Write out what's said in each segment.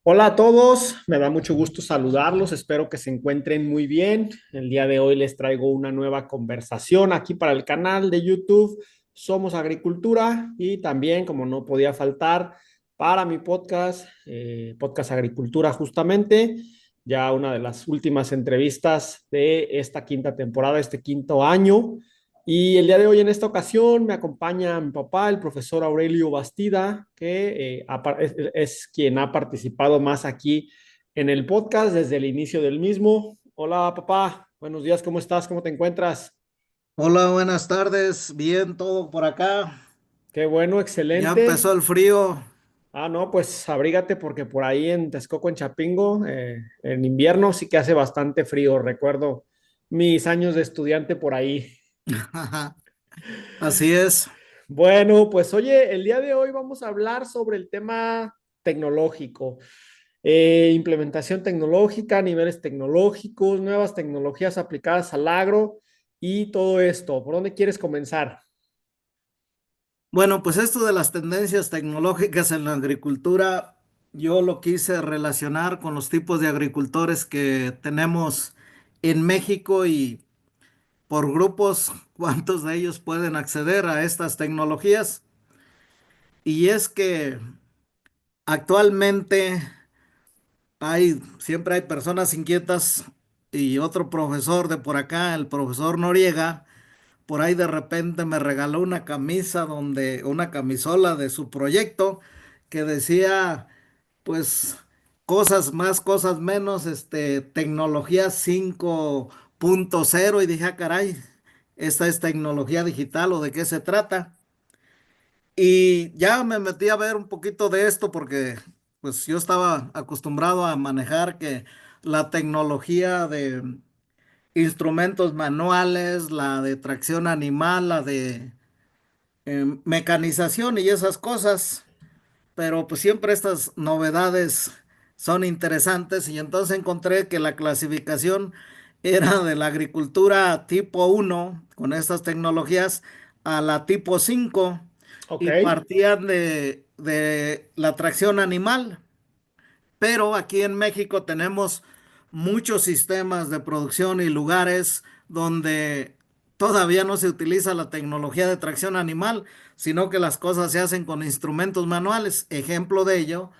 Hola a todos, me da mucho gusto saludarlos, espero que se encuentren muy bien. El día de hoy les traigo una nueva conversación aquí para el canal de YouTube Somos Agricultura y también, como no podía faltar, para mi podcast, Podcast Agricultura justamente, ya una de las últimas entrevistas de esta quinta temporada, este quinto año. Y el día de hoy, en esta ocasión, me acompaña mi papá, el profesor Aurelio Bastida, que es quien ha participado más aquí en el podcast desde el inicio del mismo. Hola, papá. Buenos días, ¿cómo estás? ¿Cómo te encuentras? Hola, buenas tardes. Bien, todo por acá. Qué bueno, Ya empezó excelente. el frío. Ah, no, pues abrígate porque por ahí en Texcoco, en Chapingo, en invierno sí que hace bastante frío. Recuerdo mis años de estudiante por ahí. Así es. Bueno, pues oye, el día de hoy vamos a hablar sobre el tema tecnológico, implementación tecnológica, niveles tecnológicos, nuevas tecnologías aplicadas al agro y todo esto. ¿Por dónde quieres comenzar? Bueno, pues esto de las tendencias tecnológicas en la agricultura, yo lo quise relacionar con los tipos de agricultores que tenemos en México y por grupos, cuántos de ellos pueden acceder a estas tecnologías. Y es que actualmente siempre hay personas inquietas y otro profesor de por acá, el profesor Noriega. Por ahí de repente me regaló una camisola de su proyecto que decía, pues, cosas más, cosas menos, tecnología 5.0 y dije, ah, caray, esta es tecnología digital o de qué se trata. Y ya me metí a ver un poquito de esto porque, pues, yo estaba acostumbrado a manejar que la tecnología de instrumentos manuales, la de tracción animal, la de mecanización y esas cosas, pero pues siempre estas novedades son interesantes y entonces encontré que la clasificación era de la agricultura tipo uno con estas tecnologías a la tipo 5 Ok, y partían de la tracción animal. Pero aquí en México tenemos muchos sistemas de producción y lugares donde todavía no se utiliza la tecnología de tracción animal, sino que las cosas se hacen con instrumentos manuales. Ejemplo de ello,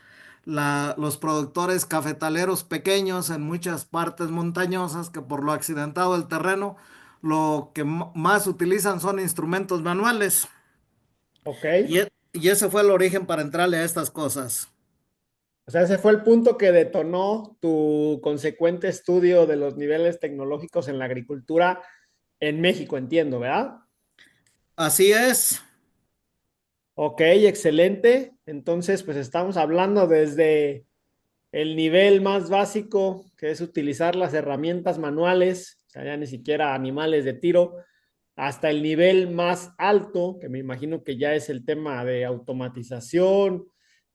los productores cafetaleros pequeños en muchas partes montañosas que por lo accidentado del terreno, lo que más utilizan son instrumentos manuales. ok. Y ese fue el origen para entrarle a estas cosas. O sea, ese fue el punto que detonó tu consecuente estudio de los niveles tecnológicos en la agricultura en México, entiendo, ¿verdad? Así es. Ok, excelente. Entonces, pues estamos hablando desde el nivel más básico, que es utilizar las herramientas manuales, o sea, ya ni siquiera animales de tiro, hasta el nivel más alto, que me imagino que ya es el tema de automatización,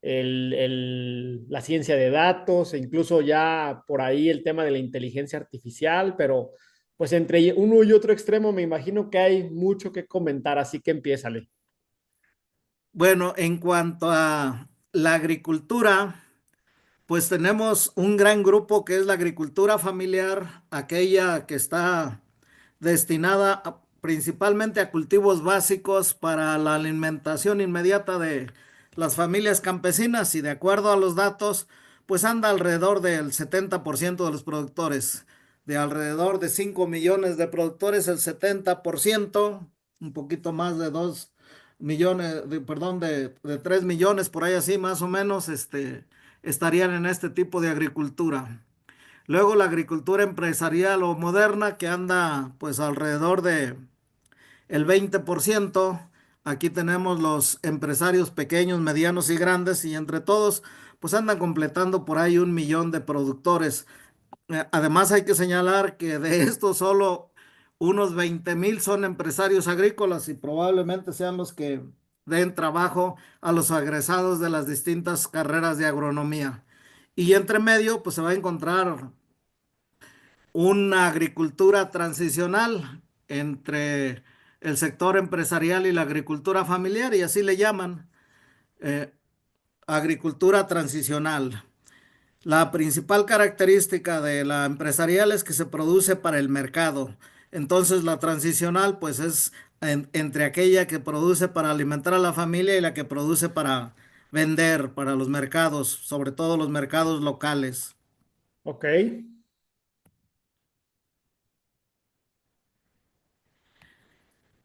la ciencia de datos, e incluso ya por ahí el tema de la inteligencia artificial, pero pues entre uno y otro extremo me imagino que hay mucho que comentar, así que empiézale. Bueno, en cuanto a la agricultura, pues tenemos un gran grupo que es la agricultura familiar, aquella que está destinada principalmente a cultivos básicos para la alimentación inmediata de las familias campesinas y de acuerdo a los datos, pues anda alrededor del 70% de los productores. De alrededor de 5 millones de productores, el 70%, un poquito más de 2 millones, perdón, de 3 millones, por ahí así más o menos, estarían en este tipo de agricultura. Luego la agricultura empresarial o moderna que anda pues alrededor de el 20%. Aquí tenemos los empresarios pequeños, medianos y grandes y entre todos pues andan completando por ahí 1 millón de productores. Además hay que señalar que de estos solo unos 20,000 son empresarios agrícolas y probablemente sean los que den trabajo a los egresados de las distintas carreras de agronomía. Y entre medio, pues se va a encontrar una agricultura transicional entre el sector empresarial y la agricultura familiar, y así le llaman, eh, agricultura transicional. La principal característica de la empresarial es que se produce para el mercado. Entonces la transicional pues es entre aquella que produce para alimentar a la familia y la que produce para vender para los mercados, sobre todo los mercados locales. Ok.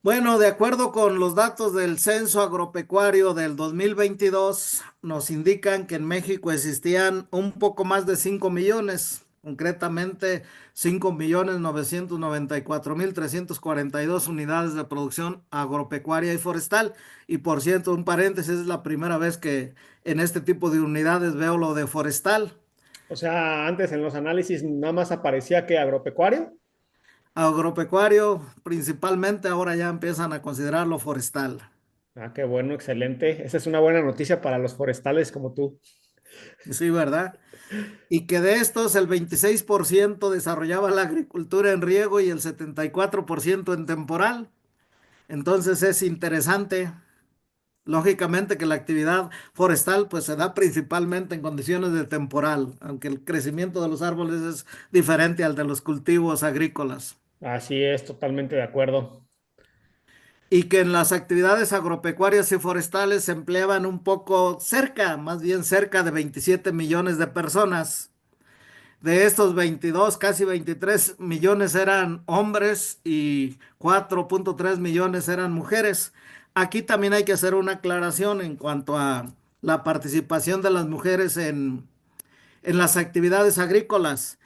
Bueno, de acuerdo con los datos del Censo Agropecuario del 2022, nos indican que en México existían un poco más de 5 millones, concretamente 5.994.342 unidades de producción agropecuaria y forestal. Y por cierto, un paréntesis, es la primera vez que en este tipo de unidades veo lo de forestal. O sea, antes en los análisis nada más aparecía que agropecuario. Agropecuario principalmente, ahora ya empiezan a considerarlo forestal. Ah, qué bueno, excelente. Esa es una buena noticia para los forestales como tú. Sí, ¿verdad? Y que de estos el 26% desarrollaba la agricultura en riego y el 74% en temporal. Entonces es interesante, lógicamente, que la actividad forestal pues se da principalmente en condiciones de temporal, aunque el crecimiento de los árboles es diferente al de los cultivos agrícolas. Así es, totalmente de acuerdo. Y que en las actividades agropecuarias y forestales se empleaban un poco cerca, más bien cerca de 27 millones de personas. De estos 22, casi 23 millones eran hombres y 4.3 millones eran mujeres. Aquí también hay que hacer una aclaración en cuanto a la participación de las mujeres en las actividades agrícolas.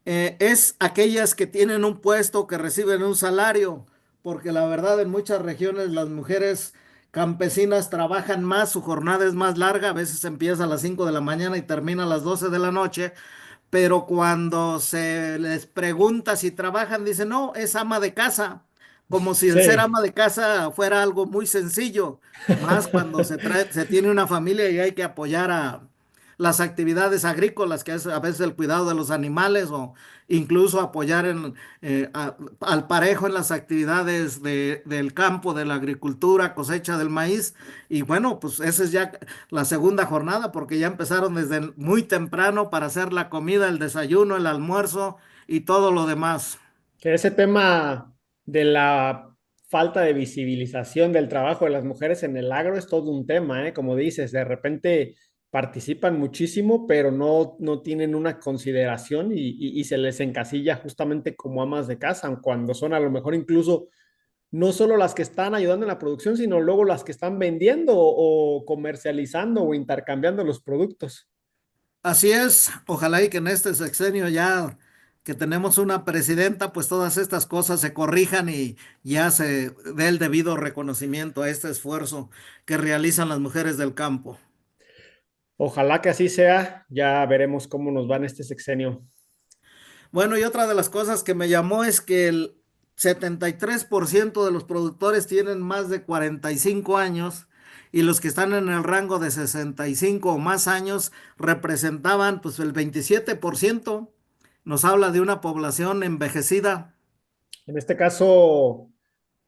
Es aquellas que tienen un puesto, que reciben un salario, porque la verdad en muchas regiones las mujeres campesinas trabajan más, su jornada es más larga, a veces empieza a las 5 de la mañana y termina a las 12 de la noche, pero cuando se les pregunta si trabajan, dicen, no, es ama de casa, como si el ser Sí. ama de casa fuera algo muy sencillo, más cuando se tiene una familia y hay que apoyar a las actividades agrícolas, que es a veces el cuidado de los animales o incluso apoyar al parejo en las actividades del campo, de la agricultura, cosecha del maíz. Y bueno, pues esa es ya la segunda jornada, porque ya empezaron desde muy temprano para hacer la comida, el desayuno, el almuerzo y todo lo demás. Que ese tema de la falta de visibilización del trabajo de las mujeres en el agro es todo un tema, ¿eh? Como dices, de repente participan muchísimo, pero no tienen una consideración y se les encasilla justamente como amas de casa, cuando son a lo mejor incluso no solo las que están ayudando en la producción, sino luego las que están vendiendo o comercializando o intercambiando los productos. Así es, ojalá y que en este sexenio ya que tenemos una presidenta, pues todas estas cosas se corrijan y ya se dé el debido reconocimiento a este esfuerzo que realizan las mujeres del campo. Ojalá que así sea, ya veremos cómo nos va en este sexenio. Bueno, y otra de las cosas que me llamó es que el 73% de los productores tienen más de 45 años y los que están en el rango de 65 o más años representaban pues el 27%. Nos habla de una población envejecida. En este caso,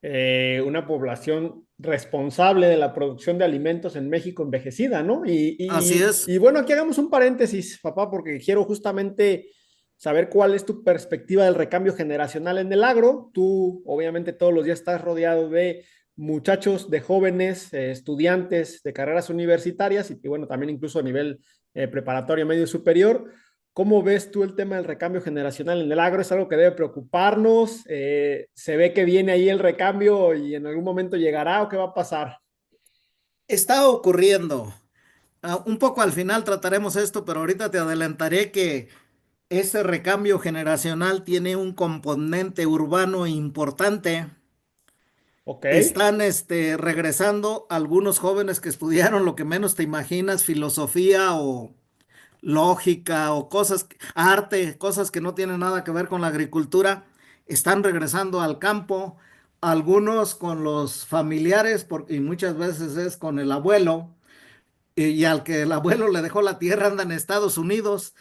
una población responsable de la producción de alimentos en México envejecida, ¿no? Así es. Y bueno, aquí hagamos un paréntesis, papá, porque quiero justamente saber cuál es tu perspectiva del recambio generacional en el agro. Tú, obviamente, todos los días estás rodeado de muchachos, de jóvenes, estudiantes de carreras universitarias y bueno, también incluso a nivel preparatorio medio superior. ¿Cómo ves tú el tema del recambio generacional en el agro? ¿Es algo que debe preocuparnos? ¿Se ve que viene ahí el recambio y en algún momento llegará o qué va a pasar? Está ocurriendo. Un poco al final trataremos esto, pero ahorita te adelantaré que ese recambio generacional tiene un componente urbano importante. Ok, Están regresando algunos jóvenes que estudiaron lo que menos te imaginas, filosofía o lógica o arte, cosas que no tienen nada que ver con la agricultura. Están regresando al campo, algunos con los familiares, y muchas veces es con el abuelo, y al que el abuelo le dejó la tierra anda en Estados Unidos.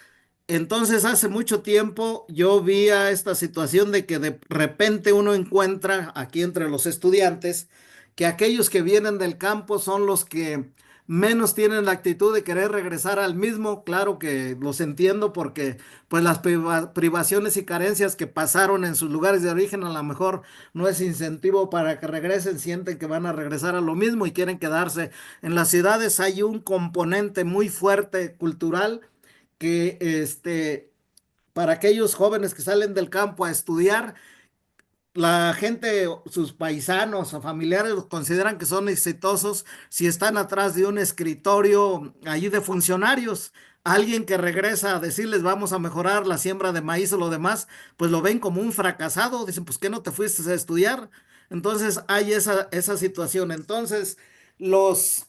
Entonces, hace mucho tiempo yo vi a esta situación de que de repente uno encuentra aquí entre los estudiantes que aquellos que vienen del campo son los que menos tienen la actitud de querer regresar al mismo. Claro que los entiendo porque pues las privaciones y carencias que pasaron en sus lugares de origen a lo mejor no es incentivo para que regresen, sienten que van a regresar a lo mismo y quieren quedarse. En las ciudades hay un componente muy fuerte cultural que para aquellos jóvenes que salen del campo a estudiar, la gente, sus paisanos o familiares los consideran que son exitosos si están atrás de un escritorio allí de funcionarios. Alguien que regresa a decirles vamos a mejorar la siembra de maíz o lo demás, pues lo ven como un fracasado. Dicen, pues ¿qué no te fuiste a estudiar? Entonces hay esa situación. Entonces, los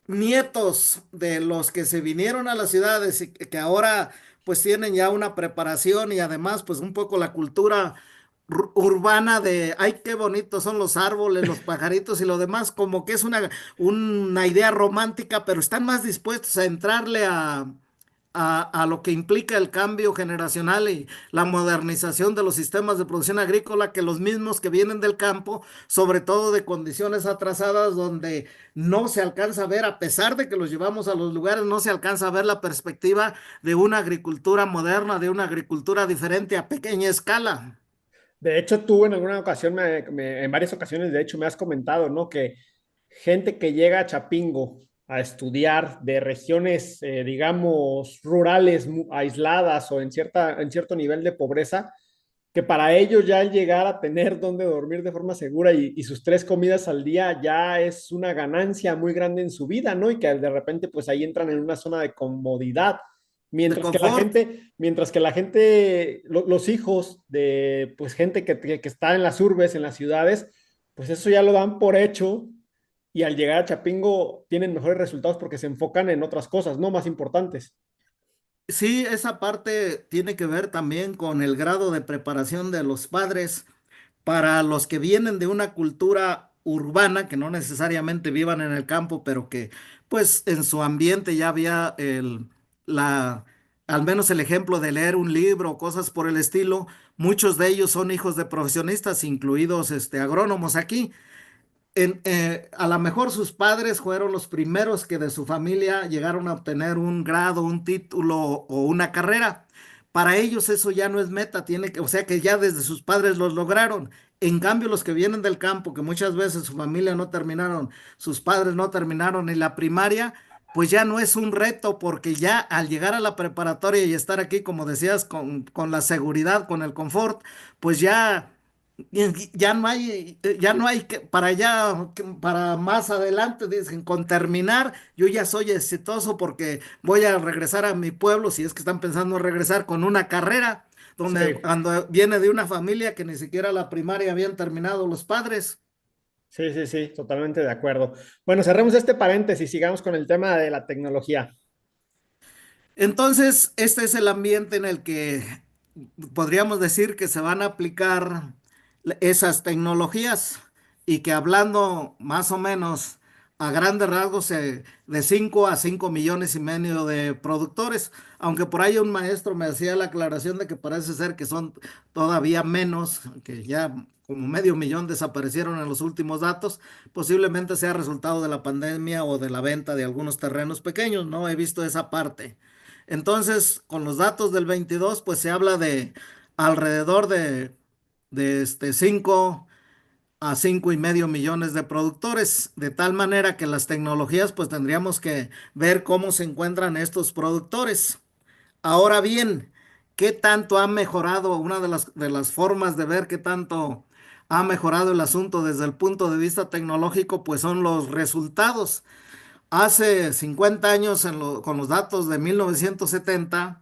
nietos de los que se vinieron a las ciudades y que ahora pues tienen ya una preparación y además pues un poco la cultura urbana de, ay, qué bonitos son los árboles, los pajaritos y lo demás, como que es una idea romántica, pero están más dispuestos a entrarle a lo que implica el cambio generacional y la modernización de los sistemas de producción agrícola que los mismos que vienen del campo, sobre todo de condiciones atrasadas donde no se alcanza a ver, a pesar de que los llevamos a los lugares, no se alcanza a ver la perspectiva de una agricultura moderna, de una agricultura diferente a pequeña escala. De hecho, tú en alguna ocasión, en varias ocasiones, de hecho, me has comentado, ¿no? Que gente que llega a Chapingo a estudiar de regiones, digamos, rurales, aisladas o en cierto nivel de pobreza, que para ellos ya el llegar a tener donde dormir de forma segura y sus tres comidas al día ya es una ganancia muy grande en su vida, ¿no? Y que de repente pues ahí entran en una zona de comodidad, De confort. mientras que la gente, los hijos de pues gente que está en las urbes, en las ciudades, pues eso ya lo dan por hecho y al llegar a Chapingo tienen mejores resultados porque se enfocan en otras cosas, ¿no? Más importantes. Sí, esa parte tiene que ver también con el grado de preparación de los padres para los que vienen de una cultura urbana, que no necesariamente vivan en el campo, pero que pues en su ambiente ya había al menos el ejemplo de leer un libro o cosas por el estilo. Muchos de ellos son hijos de profesionistas, incluidos agrónomos aquí. A lo mejor sus padres fueron los primeros que de su familia llegaron a obtener un grado, un título o una carrera. Para ellos eso ya no es meta, o sea que ya desde sus padres los lograron. En cambio, los que vienen del campo, que muchas veces su familia no terminaron, sus padres no terminaron en la primaria, pues ya no es un reto, porque ya al llegar a la preparatoria y estar aquí, como decías, con la seguridad, con el confort, pues ya no hay que, para allá, para más adelante, dicen, con terminar, yo ya soy exitoso porque voy a regresar a mi pueblo, si es que están pensando en regresar con una carrera, donde Sí. cuando viene de una familia que ni siquiera la primaria habían terminado los padres. Sí, sí, sí, totalmente de acuerdo. Bueno, cerremos este paréntesis, sigamos con el tema de la tecnología. Entonces, este es el ambiente en el que podríamos decir que se van a aplicar esas tecnologías y que hablando más o menos a grandes rasgos de 5 a 5 millones y medio de productores, aunque por ahí un maestro me hacía la aclaración de que parece ser que son todavía menos, que ya como medio millón desaparecieron en los últimos datos, posiblemente sea resultado de la pandemia o de la venta de algunos terrenos pequeños, no he visto esa parte. Entonces, con los datos del 22, pues se habla de alrededor de 5 a 5,5 millones de productores, de tal manera que las tecnologías, pues tendríamos que ver cómo se encuentran estos productores. Ahora bien, ¿qué tanto ha mejorado? Una de las formas de ver qué tanto ha mejorado el asunto desde el punto de vista tecnológico, pues son los resultados. Hace 50 años, con los datos de 1970,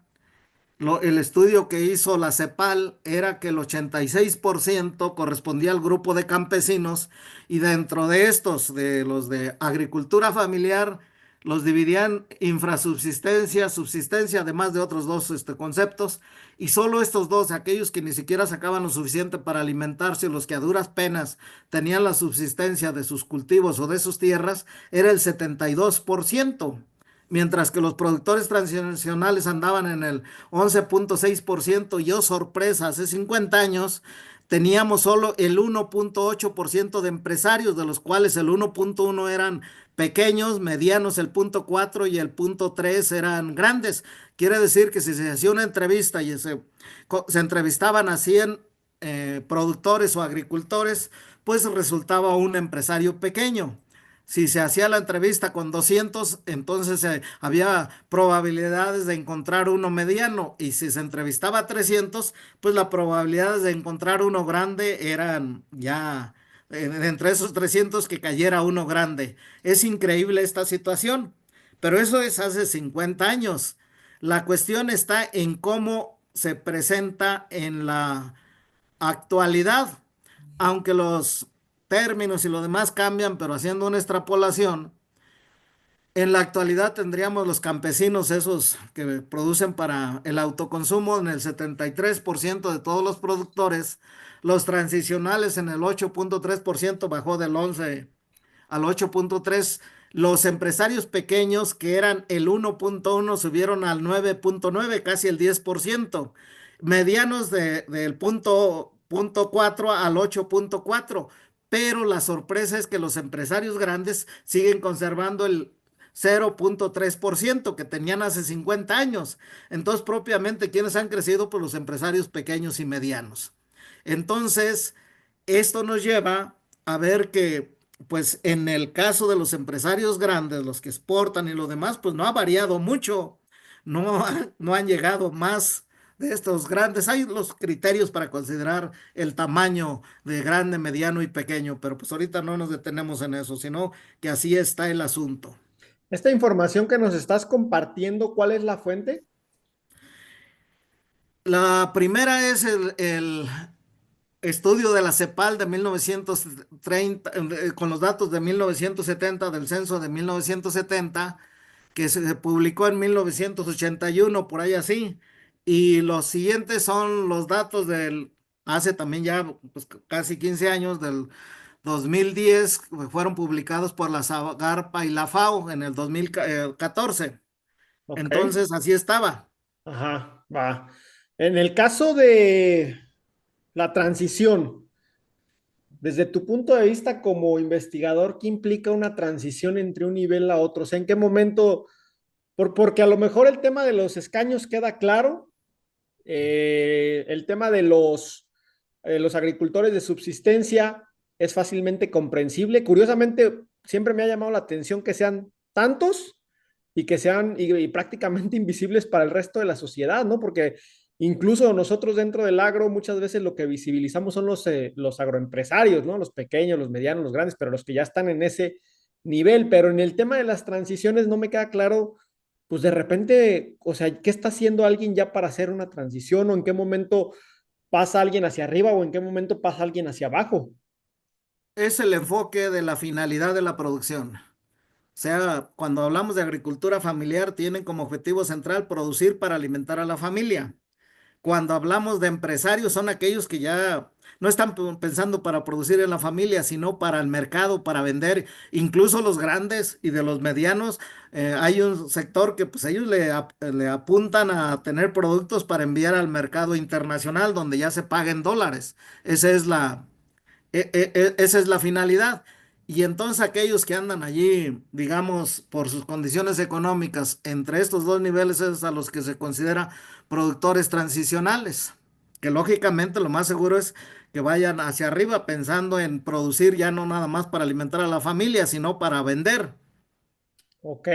el estudio que hizo la CEPAL era que el 86% correspondía al grupo de campesinos y dentro de estos, de los de agricultura familiar, los dividían infrasubsistencia, subsistencia, además de otros dos conceptos, y solo estos dos, aquellos que ni siquiera sacaban lo suficiente para alimentarse, los que a duras penas tenían la subsistencia de sus cultivos o de sus tierras, era el 72%. Mientras que los productores tradicionales andaban en el 11,6%, y oh sorpresa, hace 50 años teníamos solo el 1,8% de empresarios, de los cuales el 1,1% eran pequeños, medianos el punto 4 y el punto 3 eran grandes. Quiere decir que si se hacía una entrevista y se entrevistaban a 100 productores o agricultores, pues resultaba un empresario pequeño. Si se hacía la entrevista con 200, entonces había probabilidades de encontrar uno mediano. Y si se entrevistaba a 300, pues las probabilidades de encontrar uno grande eran ya entre esos 300 que cayera uno grande. Es increíble esta situación, pero eso es hace 50 años. La cuestión está en cómo se presenta en la actualidad, aunque los términos y lo demás cambian, pero haciendo una extrapolación, en la actualidad tendríamos los campesinos esos que producen para el autoconsumo en el 73% de todos los productores, los transicionales en el 8,3% bajó del 11 al 8,3. Los empresarios pequeños, que eran el 1,1, subieron al 9,9, casi el 10%. Medianos del punto 4 al 8,4. Pero la sorpresa es que los empresarios grandes siguen conservando el 0,3% que tenían hace 50 años. Entonces, propiamente, ¿quiénes han crecido? Pues los empresarios pequeños y medianos. Entonces, esto nos lleva a ver que, pues en el caso de los empresarios grandes, los que exportan y lo demás, pues no ha variado mucho, no han llegado más de estos grandes. Hay los criterios para considerar el tamaño de grande, mediano y pequeño, pero pues ahorita no nos detenemos en eso, sino que así está el asunto. Esta información que nos estás compartiendo, ¿cuál es la fuente? La primera es el estudio de la CEPAL de 1930, con los datos de 1970, del censo de 1970, que se publicó en 1981, por ahí así. Y los siguientes son los datos hace también ya pues, casi 15 años, del 2010, que fueron publicados por la Zagarpa y la FAO en el 2014. Ok. Entonces, así estaba. Ajá, va. En el caso de la transición, desde tu punto de vista como investigador, ¿qué implica una transición entre un nivel a otro? O sea, ¿en qué momento? Porque a lo mejor el tema de los escaños queda claro, el tema de los agricultores de subsistencia es fácilmente comprensible. Curiosamente, siempre me ha llamado la atención que sean tantos y que sean y prácticamente invisibles para el resto de la sociedad, ¿no? Porque incluso nosotros dentro del agro muchas veces lo que visibilizamos son los agroempresarios, ¿no? Los pequeños, los medianos, los grandes, pero los que ya están en ese nivel. Pero en el tema de las transiciones no me queda claro, pues de repente, o sea, ¿qué está haciendo alguien ya para hacer una transición o en qué momento pasa alguien hacia arriba o en qué momento pasa alguien hacia abajo? Es el enfoque de la finalidad de la producción. O sea, cuando hablamos de agricultura familiar, tienen como objetivo central producir para alimentar a la familia. Cuando hablamos de empresarios, son aquellos que ya no están pensando para producir en la familia, sino para el mercado, para vender. Incluso los grandes y de los medianos, hay un sector que pues ellos le apuntan a tener productos para enviar al mercado internacional, donde ya se paguen dólares. Esa es esa es la finalidad. Y entonces aquellos que andan allí, digamos, por sus condiciones económicas, entre estos dos niveles es a los que se considera productores transicionales, que lógicamente lo más seguro es que vayan hacia arriba pensando en producir ya no nada más para alimentar a la familia, sino para vender. Ok.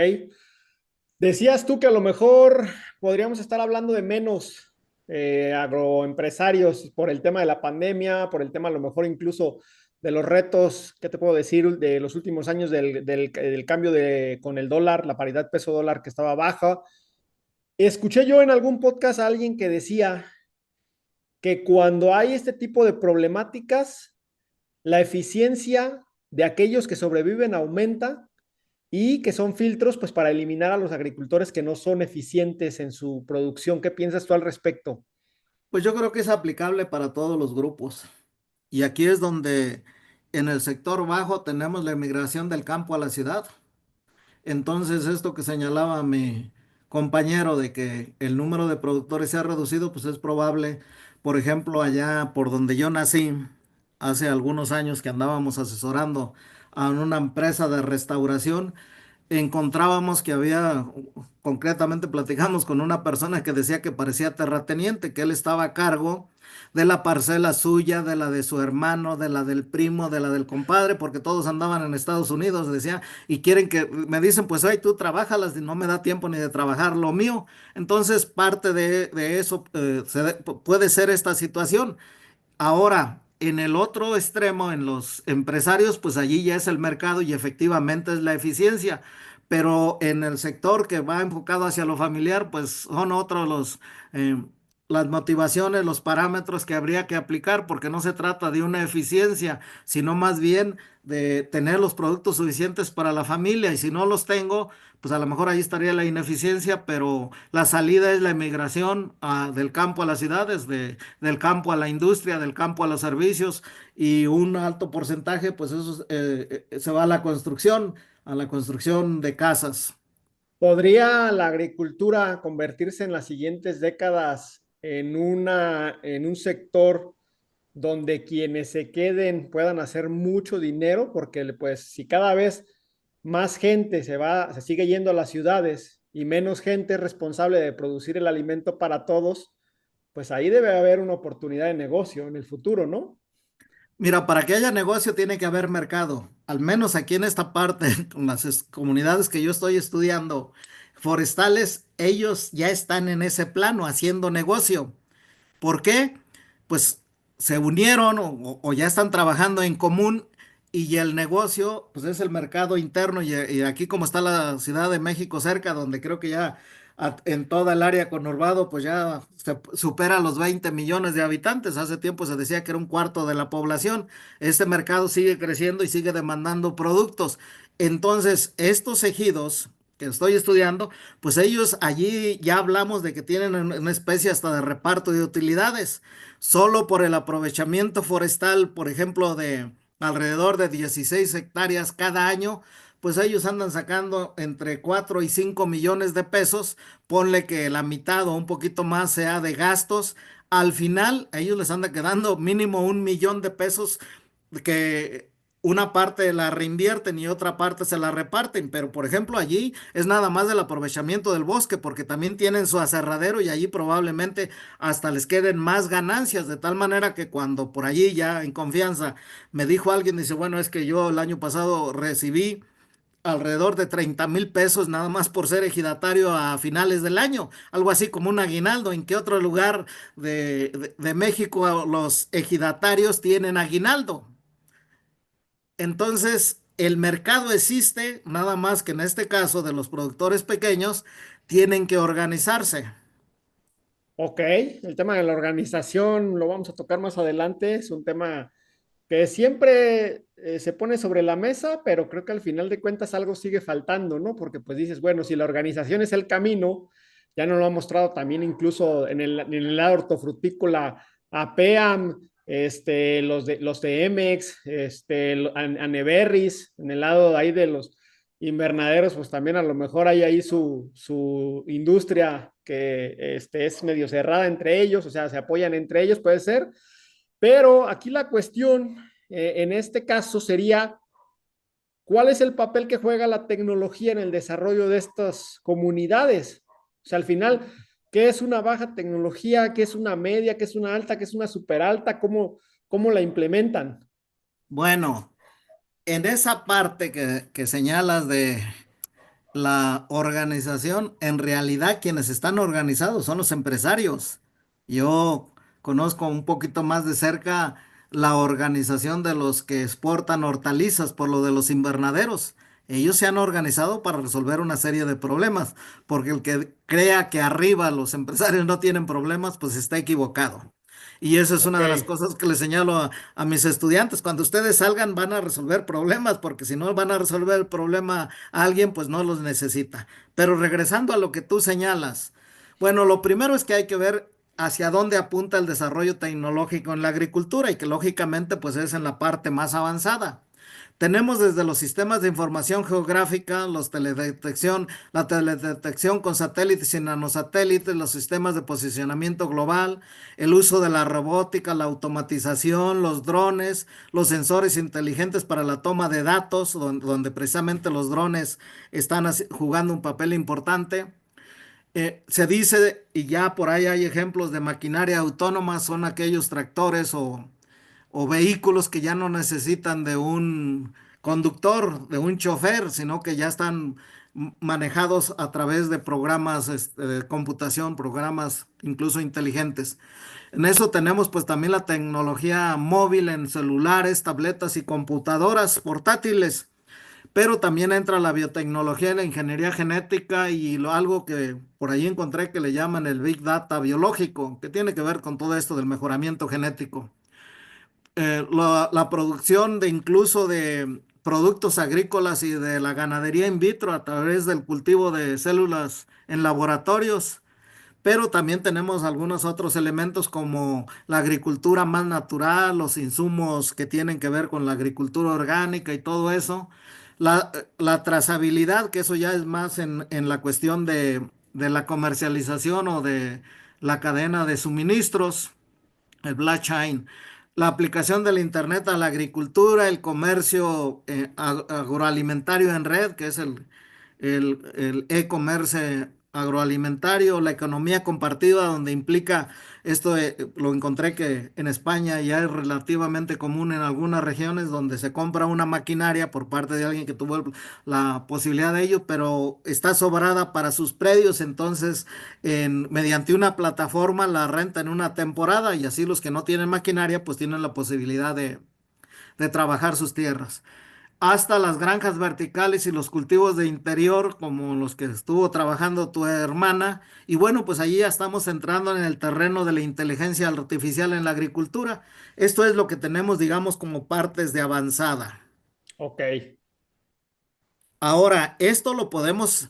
Decías tú que a lo mejor podríamos estar hablando de menos agroempresarios por el tema de la pandemia, por el tema a lo mejor incluso de los retos, ¿qué te puedo decir? De los últimos años del cambio con el dólar, la paridad peso-dólar que estaba baja. Escuché yo en algún podcast a alguien que decía que cuando hay este tipo de problemáticas, la eficiencia de aquellos que sobreviven aumenta y que son filtros pues para eliminar a los agricultores que no son eficientes en su producción. ¿Qué piensas tú al respecto? Pues yo creo que es aplicable para todos los grupos. Y aquí es donde en el sector bajo tenemos la emigración del campo a la ciudad. Entonces, esto que señalaba mi compañero de que el número de productores se ha reducido, pues es probable, por ejemplo, allá por donde yo nací, hace algunos años que andábamos asesorando a una empresa de restauración, encontrábamos que había, concretamente platicamos con una persona que decía que parecía terrateniente, que él estaba a cargo de la parcela suya, de la de su hermano, de la del primo, de la del compadre, porque todos andaban en Estados Unidos, decía, y quieren que, me dicen, pues, ay, tú trabajas, no me da tiempo ni de trabajar lo mío. Entonces, parte de eso puede ser esta situación. Ahora, en el otro extremo, en los empresarios, pues allí ya es el mercado y efectivamente es la eficiencia. Pero en el sector que va enfocado hacia lo familiar, pues son otros eh, las motivaciones, los parámetros que habría que aplicar, porque no se trata de una eficiencia, sino más bien de tener los productos suficientes para la familia. Y si no los tengo, pues a lo mejor ahí estaría la ineficiencia, pero la salida es la emigración del campo a las ciudades, del campo a la industria, del campo a los servicios, y un alto porcentaje, pues eso se va a la construcción de casas. ¿Podría la agricultura convertirse en las siguientes décadas en un sector donde quienes se queden puedan hacer mucho dinero? Porque pues si cada vez más gente se sigue yendo a las ciudades y menos gente es responsable de producir el alimento para todos, pues ahí debe haber una oportunidad de negocio en el futuro, ¿no? Mira, para que haya negocio tiene que haber mercado. Al menos aquí en esta parte, con las comunidades que yo estoy estudiando, forestales, ellos ya están en ese plano haciendo negocio. ¿Por qué? Pues se unieron o ya están trabajando en común, y el negocio, pues es el mercado interno, y aquí como está la Ciudad de México cerca, donde creo que ya en toda el área conurbado, pues ya se supera los 20 millones de habitantes. Hace tiempo se decía que era un cuarto de la población. Este mercado sigue creciendo y sigue demandando productos. Entonces, estos ejidos que estoy estudiando, pues ellos allí ya hablamos de que tienen una especie hasta de reparto de utilidades, solo por el aprovechamiento forestal, por ejemplo, de alrededor de 16 hectáreas cada año, pues ellos andan sacando entre 4 y 5 millones de pesos. Ponle que la mitad o un poquito más sea de gastos. Al final, a ellos les anda quedando mínimo 1 millón de pesos, que una parte la reinvierten y otra parte se la reparten. Pero por ejemplo allí es nada más del aprovechamiento del bosque, porque también tienen su aserradero y allí probablemente hasta les queden más ganancias, de tal manera que cuando por allí ya en confianza me dijo alguien, dice, bueno, es que yo el año pasado recibí alrededor de 30,000 pesos nada más por ser ejidatario a finales del año, algo así como un aguinaldo. ¿En qué otro lugar de México los ejidatarios tienen aguinaldo? Entonces, el mercado existe, nada más que en este caso de los productores pequeños, tienen que organizarse. Ok, el tema de la organización lo vamos a tocar más adelante. Es un tema que siempre se pone sobre la mesa, pero creo que al final de cuentas algo sigue faltando, ¿no? Porque pues dices, bueno, si la organización es el camino, ya nos lo ha mostrado también incluso en el lado hortofrutícola a PEAM, los de Emex, a Neverris, en el lado de ahí de los invernaderos, pues también a lo mejor hay ahí su industria que es medio cerrada entre ellos, o sea, se apoyan entre ellos, puede ser, pero aquí la cuestión en este caso sería, ¿cuál es el papel que juega la tecnología en el desarrollo de estas comunidades? O sea, al final, ¿qué es una baja tecnología? ¿Qué es una media? ¿Qué es una alta? ¿Qué es una super alta? ¿Cómo la implementan? Bueno, en esa parte que señalas de la organización, en realidad quienes están organizados son los empresarios. Yo conozco un poquito más de cerca la organización de los que exportan hortalizas por lo de los invernaderos. Ellos se han organizado para resolver una serie de problemas, porque el que crea que arriba los empresarios no tienen problemas, pues está equivocado. Y esa es Ok, una de las cosas que les señalo a mis estudiantes. Cuando ustedes salgan van a resolver problemas, porque si no van a resolver el problema a alguien, pues no los necesita. Pero regresando a lo que tú señalas, bueno, lo primero es que hay que ver hacia dónde apunta el desarrollo tecnológico en la agricultura, y que lógicamente pues es en la parte más avanzada. Tenemos desde los sistemas de información geográfica, la teledetección con satélites y nanosatélites, los sistemas de posicionamiento global, el uso de la robótica, la automatización, los drones, los sensores inteligentes para la toma de datos, donde precisamente los drones están jugando un papel importante. Se dice, y ya por ahí hay ejemplos de maquinaria autónoma, son aquellos tractores o vehículos que ya no necesitan de un conductor, de un chofer, sino que ya están manejados a través de programas de computación, programas incluso inteligentes. En eso tenemos pues también la tecnología móvil en celulares, tabletas y computadoras portátiles. Pero también entra la biotecnología y la ingeniería genética y algo que por ahí encontré que le llaman el Big Data biológico, que tiene que ver con todo esto del mejoramiento genético. La producción de incluso de productos agrícolas y de la ganadería in vitro a través del cultivo de células en laboratorios, pero también tenemos algunos otros elementos como la agricultura más natural, los insumos que tienen que ver con la agricultura orgánica y todo eso. La trazabilidad, que eso ya es más en la cuestión de la comercialización o de la cadena de suministros, el blockchain. La aplicación del Internet a la agricultura, el comercio agroalimentario en red, que es el e-commerce agroalimentario, la economía compartida, donde implica esto, lo encontré que en España ya es relativamente común en algunas regiones donde se compra una maquinaria por parte de alguien que tuvo la posibilidad de ello, pero está sobrada para sus predios, entonces mediante una plataforma la renta en una temporada y así los que no tienen maquinaria pues tienen la posibilidad de trabajar sus tierras hasta las granjas verticales y los cultivos de interior, como los que estuvo trabajando tu hermana. Y bueno, pues allí ya estamos entrando en el terreno de la inteligencia artificial en la agricultura. Esto es lo que tenemos, digamos, como partes de avanzada. Ok. Ahora, esto lo podemos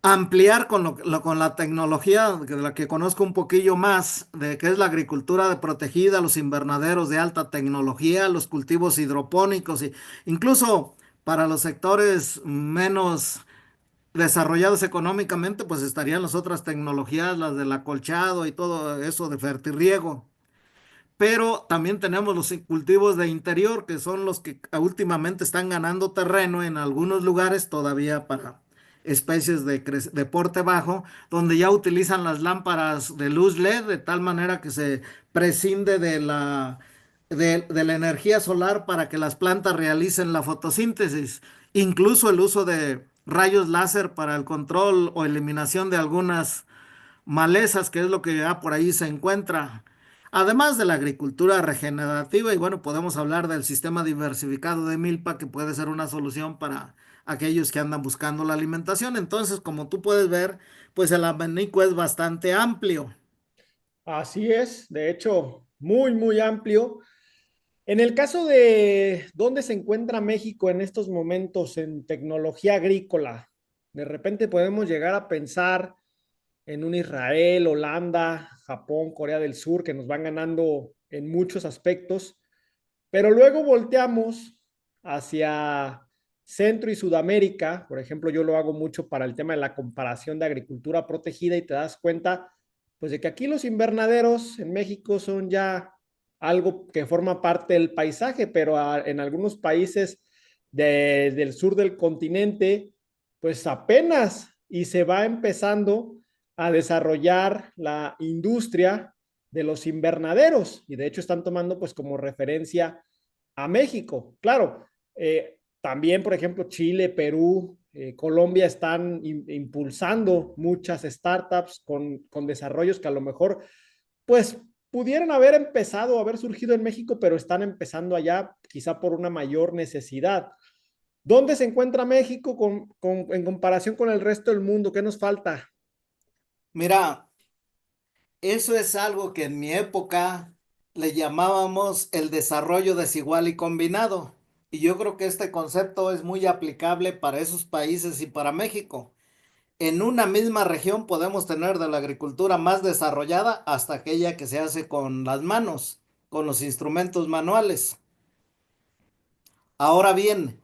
ampliar con, con la tecnología de la que conozco un poquillo más, de que es la agricultura de protegida, los invernaderos de alta tecnología, los cultivos hidropónicos, y incluso para los sectores menos desarrollados económicamente, pues estarían las otras tecnologías, las del acolchado y todo eso de fertirriego. Pero también tenemos los cultivos de interior, que son los que últimamente están ganando terreno en algunos lugares todavía para especies de porte bajo, donde ya utilizan las lámparas de luz LED de tal manera que se prescinde de la energía solar para que las plantas realicen la fotosíntesis. Incluso el uso de rayos láser para el control o eliminación de algunas malezas, que es lo que ya por ahí se encuentra. Además de la agricultura regenerativa, y bueno, podemos hablar del sistema diversificado de milpa, que puede ser una solución para aquellos que andan buscando la alimentación. Entonces, como tú puedes ver, pues el abanico es bastante amplio. Así es, de hecho, muy, muy amplio. En el caso de dónde se encuentra México en estos momentos en tecnología agrícola, de repente podemos llegar a pensar en un Israel, Holanda, Japón, Corea del Sur, que nos van ganando en muchos aspectos, pero luego volteamos hacia Centro y Sudamérica. Por ejemplo, yo lo hago mucho para el tema de la comparación de agricultura protegida y te das cuenta, pues, de que aquí los invernaderos en México son ya algo que forma parte del paisaje, pero en algunos países del sur del continente, pues apenas y se va empezando a desarrollar la industria de los invernaderos y de hecho están tomando pues como referencia a México. Claro, también por ejemplo Chile, Perú, Colombia están impulsando muchas startups con desarrollos que a lo mejor pues pudieran haber empezado, haber surgido en México, pero están empezando allá quizá por una mayor necesidad. ¿Dónde se encuentra México en comparación con el resto del mundo? ¿Qué nos falta? Mira, eso es algo que en mi época le llamábamos el desarrollo desigual y combinado. Y yo creo que este concepto es muy aplicable para esos países y para México. En una misma región podemos tener de la agricultura más desarrollada hasta aquella que se hace con las manos, con los instrumentos manuales. Ahora bien,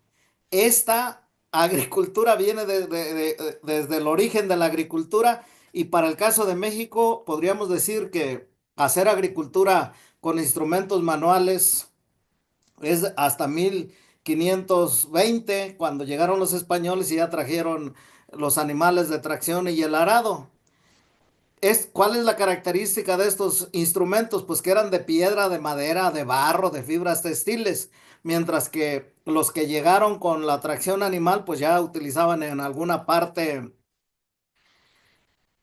esta agricultura viene desde el origen de la agricultura y para el caso de México podríamos decir que hacer agricultura con instrumentos manuales es hasta 1520 cuando llegaron los españoles y ya trajeron los animales de tracción y el arado. ¿Cuál es la característica de estos instrumentos? Pues que eran de piedra, de madera, de barro, de fibras textiles, mientras que los que llegaron con la tracción animal, pues ya utilizaban en alguna parte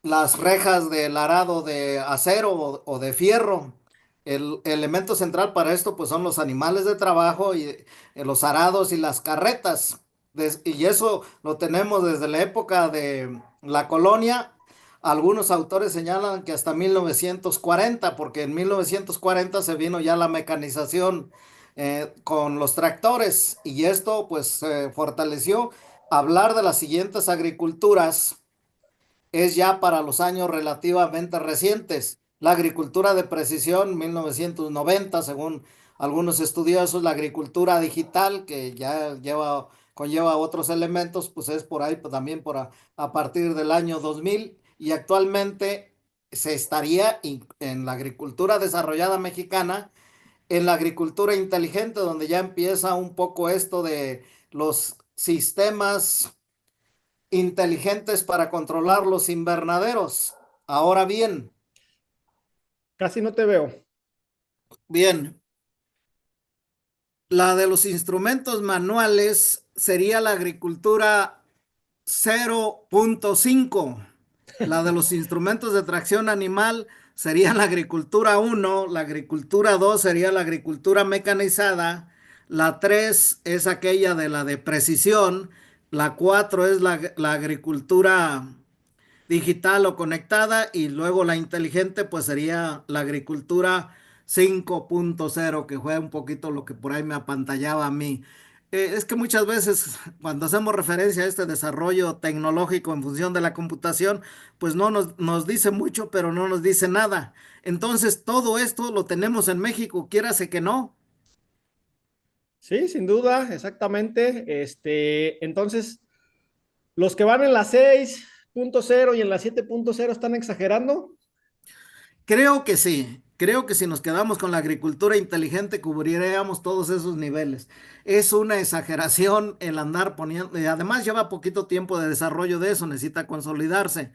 las rejas del arado de acero o de fierro. El elemento central para esto pues son los animales de trabajo y los arados y las carretas. Y eso lo tenemos desde la época de la colonia. Algunos autores señalan que hasta 1940, porque en 1940 se vino ya la mecanización con los tractores y esto pues se fortaleció. Hablar de las siguientes agriculturas es ya para los años relativamente recientes. La agricultura de precisión, 1990, según algunos estudiosos, la agricultura digital, que ya conlleva otros elementos, pues es por ahí, pues también a partir del año 2000 y actualmente se estaría en la agricultura desarrollada mexicana, en la agricultura inteligente, donde ya empieza un poco esto de los sistemas inteligentes para controlar los invernaderos. Ahora bien, Casi no te veo. bien, la de los instrumentos manuales sería la agricultura 0.5. La de los instrumentos de tracción animal sería la agricultura 1, la agricultura 2 sería la agricultura mecanizada, la 3 es aquella de la de precisión, la 4 es la agricultura digital o conectada y luego la inteligente pues sería la agricultura 5.0 que fue un poquito lo que por ahí me apantallaba a mí. Es que muchas veces cuando hacemos referencia a este desarrollo tecnológico en función de la computación, pues no nos dice mucho, pero no nos dice nada. Entonces todo esto lo tenemos en México, quiérase que no. Sí, sin duda, exactamente. Entonces, los que van en la 6.0 y en la 7.0 están exagerando. Creo que sí, creo que si nos quedamos con la agricultura inteligente cubriríamos todos esos niveles. Es una exageración el andar poniendo, y además lleva poquito tiempo de desarrollo de eso, necesita consolidarse.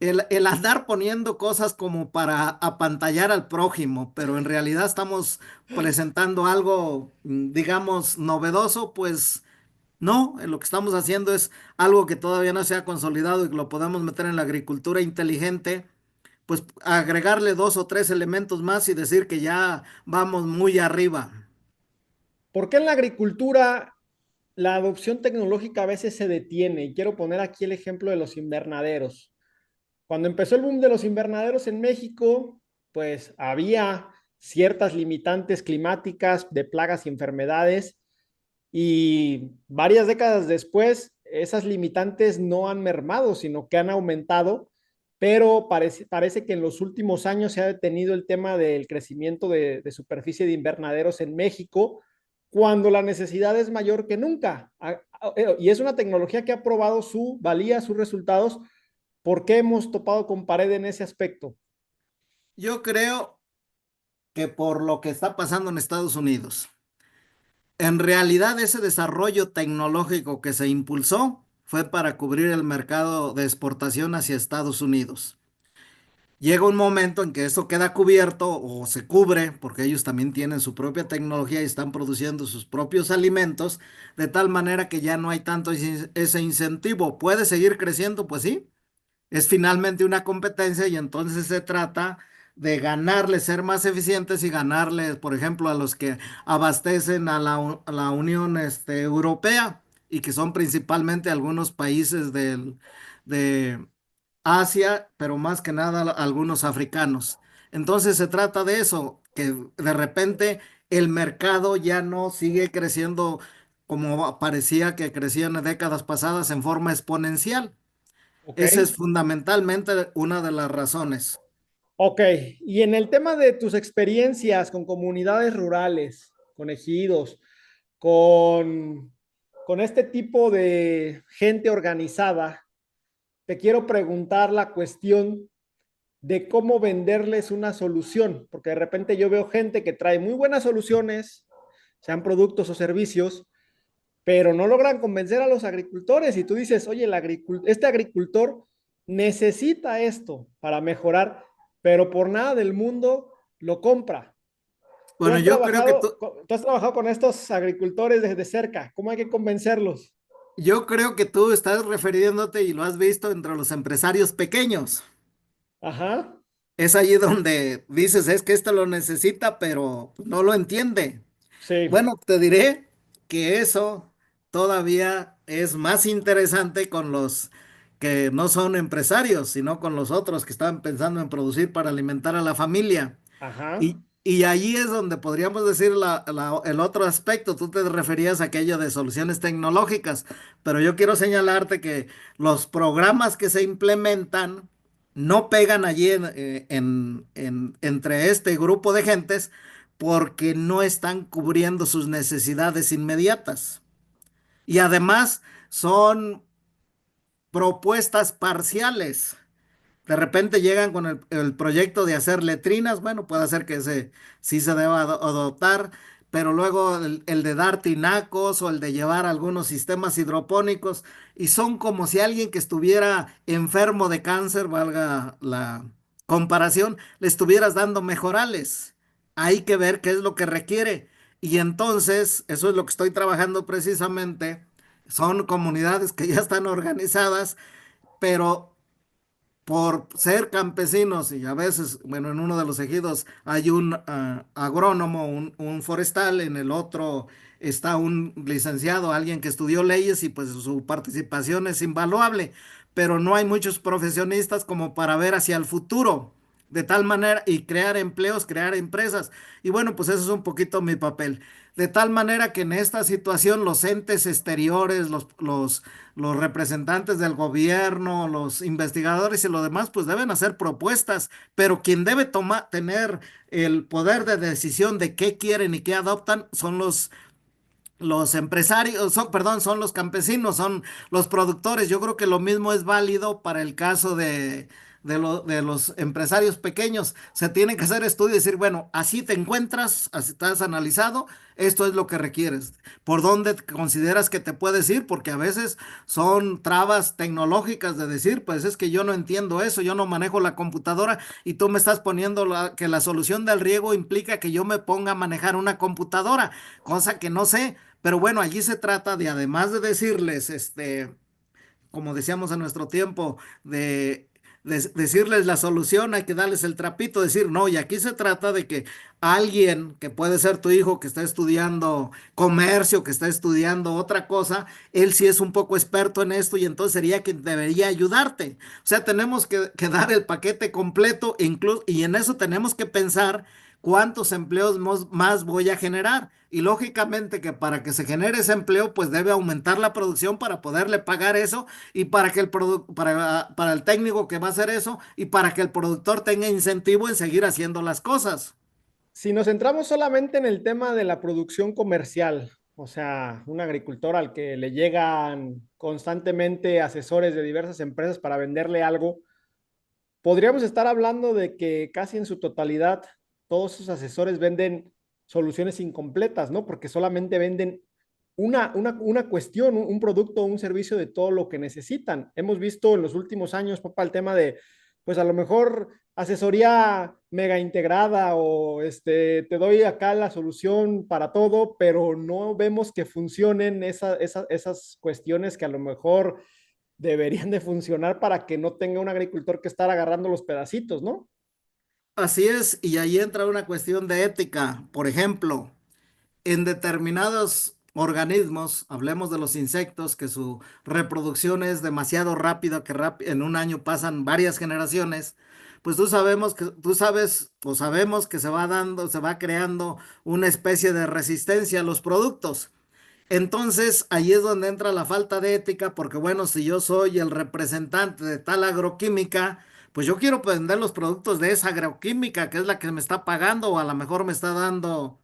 El andar poniendo cosas como para apantallar al prójimo, pero en realidad estamos presentando algo, digamos, novedoso, pues no, lo que estamos haciendo es algo que todavía no se ha consolidado y que lo podemos meter en la agricultura inteligente pues agregarle dos o tres elementos más y decir que ya vamos muy arriba. ¿Por qué en la agricultura la adopción tecnológica a veces se detiene? Y quiero poner aquí el ejemplo de los invernaderos. Cuando empezó el boom de los invernaderos en México, pues había ciertas limitantes climáticas de plagas y enfermedades y varias décadas después esas limitantes no han mermado, sino que han aumentado, pero parece que en los últimos años se ha detenido el tema del crecimiento de superficie de invernaderos en México, cuando la necesidad es mayor que nunca. Y es una tecnología que ha probado su valía, sus resultados. ¿Por qué hemos topado con pared en ese aspecto? Yo creo que por lo que está pasando en Estados Unidos, en realidad ese desarrollo tecnológico que se impulsó fue para cubrir el mercado de exportación hacia Estados Unidos. Llega un momento en que esto queda cubierto o se cubre, porque ellos también tienen su propia tecnología y están produciendo sus propios alimentos, de tal manera que ya no hay tanto ese incentivo. ¿Puede seguir creciendo? Pues sí, es finalmente una competencia y entonces se trata de ganarles, ser más eficientes y ganarles, por ejemplo, a los que abastecen a la Unión Europea y que son principalmente algunos países de Asia, pero más que nada algunos africanos. Entonces se trata de eso, que de repente el mercado ya no sigue creciendo como parecía que crecía en décadas pasadas en forma exponencial. Ok. Esa es fundamentalmente una de las razones. Ok, y en el tema de tus experiencias con comunidades rurales, con ejidos, con, con este tipo de gente organizada, te quiero preguntar la cuestión de cómo venderles una solución, porque de repente yo veo gente que trae muy buenas soluciones, sean productos o servicios, pero no logran convencer a los agricultores. Y tú dices, oye, este agricultor necesita esto para mejorar, pero por nada del mundo lo compra. Bueno, Tú has trabajado con estos agricultores desde cerca. ¿Cómo hay que convencerlos? yo creo que tú estás refiriéndote y lo has visto entre los empresarios pequeños. Ajá, Es allí donde dices, es que esto lo necesita, pero no lo entiende. sí, Bueno, te diré que eso todavía es más interesante con los que no son empresarios, sino con los otros que están pensando en producir para alimentar a la familia. ajá, Y allí es donde podríamos decir el otro aspecto. Tú te referías a aquello de soluciones tecnológicas, pero yo quiero señalarte que los programas que se implementan no pegan allí entre este grupo de gentes porque no están cubriendo sus necesidades inmediatas. Y además son propuestas parciales. De repente llegan con el proyecto de hacer letrinas, bueno, puede ser que sí se deba adoptar, pero luego el de dar tinacos o el de llevar algunos sistemas hidropónicos, y son como si alguien que estuviera enfermo de cáncer, valga la comparación, le estuvieras dando mejorales. Hay que ver qué es lo que requiere. Y entonces, eso es lo que estoy trabajando precisamente. Son comunidades que ya están organizadas, pero por ser campesinos y a veces, bueno, en uno de los ejidos hay un agrónomo, un forestal, en el otro está un licenciado, alguien que estudió leyes y pues su participación es invaluable, pero no hay muchos profesionistas como para ver hacia el futuro. De tal manera, y crear empleos, crear empresas. Y bueno, pues eso es un poquito mi papel. De tal manera que en esta situación los entes exteriores, los representantes del gobierno, los investigadores y lo demás, pues deben hacer propuestas, pero quien debe tener el poder de decisión de qué quieren y qué adoptan son los empresarios, perdón, son los campesinos, son los productores. Yo creo que lo mismo es válido para el caso de los empresarios pequeños. Se tiene que hacer estudio y decir, bueno, así te encuentras, así estás analizado, esto es lo que requieres. ¿Por dónde consideras que te puedes ir? Porque a veces son trabas tecnológicas de decir, pues es que yo no entiendo eso, yo no manejo la computadora y tú me estás poniendo que la solución del riego implica que yo me ponga a manejar una computadora, cosa que no sé. Pero bueno, allí se trata de, además de decirles, como decíamos en nuestro tiempo, de decirles la solución, hay que darles el trapito, decir, no, y aquí se trata de que alguien, que puede ser tu hijo que está estudiando comercio, que está estudiando otra cosa, él sí es un poco experto en esto y entonces sería quien debería ayudarte. O sea, tenemos que dar el paquete completo incluso, y en eso tenemos que pensar cuántos empleos más voy a generar. Y lógicamente que para que se genere ese empleo, pues debe aumentar la producción para poderle pagar eso y para que para el técnico que va a hacer eso y para que el productor tenga incentivo en seguir haciendo las cosas. si nos centramos solamente en el tema de la producción comercial, o sea, un agricultor al que le llegan constantemente asesores de diversas empresas para venderle algo, podríamos estar hablando de que casi en su totalidad todos sus asesores venden soluciones incompletas, ¿no? Porque solamente venden una cuestión, un producto, un servicio de todo lo que necesitan. Hemos visto en los últimos años, papá, el tema de, pues a lo mejor asesoría mega integrada o te doy acá la solución para todo, pero no vemos que funcionen esas cuestiones que a lo mejor deberían de funcionar para que no tenga un agricultor que estar agarrando los pedacitos, ¿no? Así es, y ahí entra una cuestión de ética. Por ejemplo, en determinados organismos, hablemos de los insectos, que su reproducción es demasiado rápida, que en un año pasan varias generaciones, pues tú sabes o sabemos que se va creando una especie de resistencia a los productos. Entonces, ahí es donde entra la falta de ética, porque bueno, si yo soy el representante de tal agroquímica, pues yo quiero vender los productos de esa agroquímica, que es la que me está pagando o a lo mejor me está dando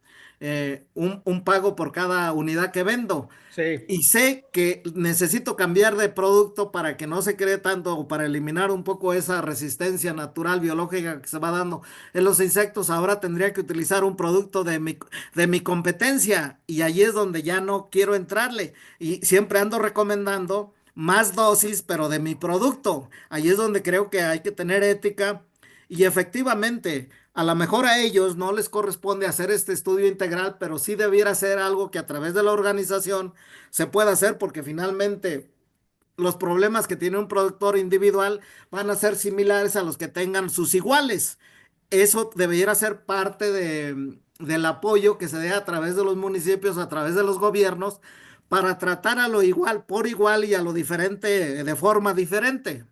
un pago por cada unidad que vendo. Sí. Y sé que necesito cambiar de producto para que no se cree tanto o para eliminar un poco esa resistencia natural biológica que se va dando en los insectos. Ahora tendría que utilizar un producto de mi competencia y allí es donde ya no quiero entrarle. Y siempre ando recomendando más dosis, pero de mi producto. Allí es donde creo que hay que tener ética y efectivamente. A lo mejor a ellos no les corresponde hacer este estudio integral, pero sí debiera ser algo que a través de la organización se puede hacer porque finalmente los problemas que tiene un productor individual van a ser similares a los que tengan sus iguales. Eso debería ser parte del apoyo que se dé a través de los municipios, a través de los gobiernos, para tratar a lo igual por igual y a lo diferente de forma diferente.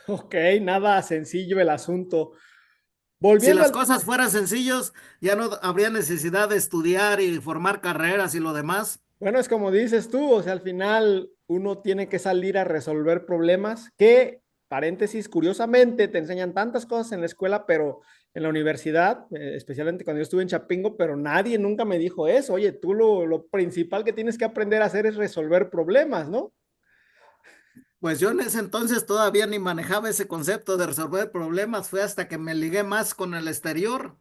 Ok, nada sencillo el asunto. Si Volviendo las al cosas fueran sencillos, ya no habría necesidad de estudiar y formar carreras y lo demás. Bueno, es como dices tú, o sea, al final uno tiene que salir a resolver problemas que, paréntesis, curiosamente te enseñan tantas cosas en la escuela, pero en la universidad, especialmente cuando yo estuve en Chapingo, pero nadie nunca me dijo eso. Oye, tú lo principal que tienes que aprender a hacer es resolver problemas, ¿no? Pues yo en ese entonces todavía ni manejaba ese concepto de resolver problemas, fue hasta que me ligué más con el exterior.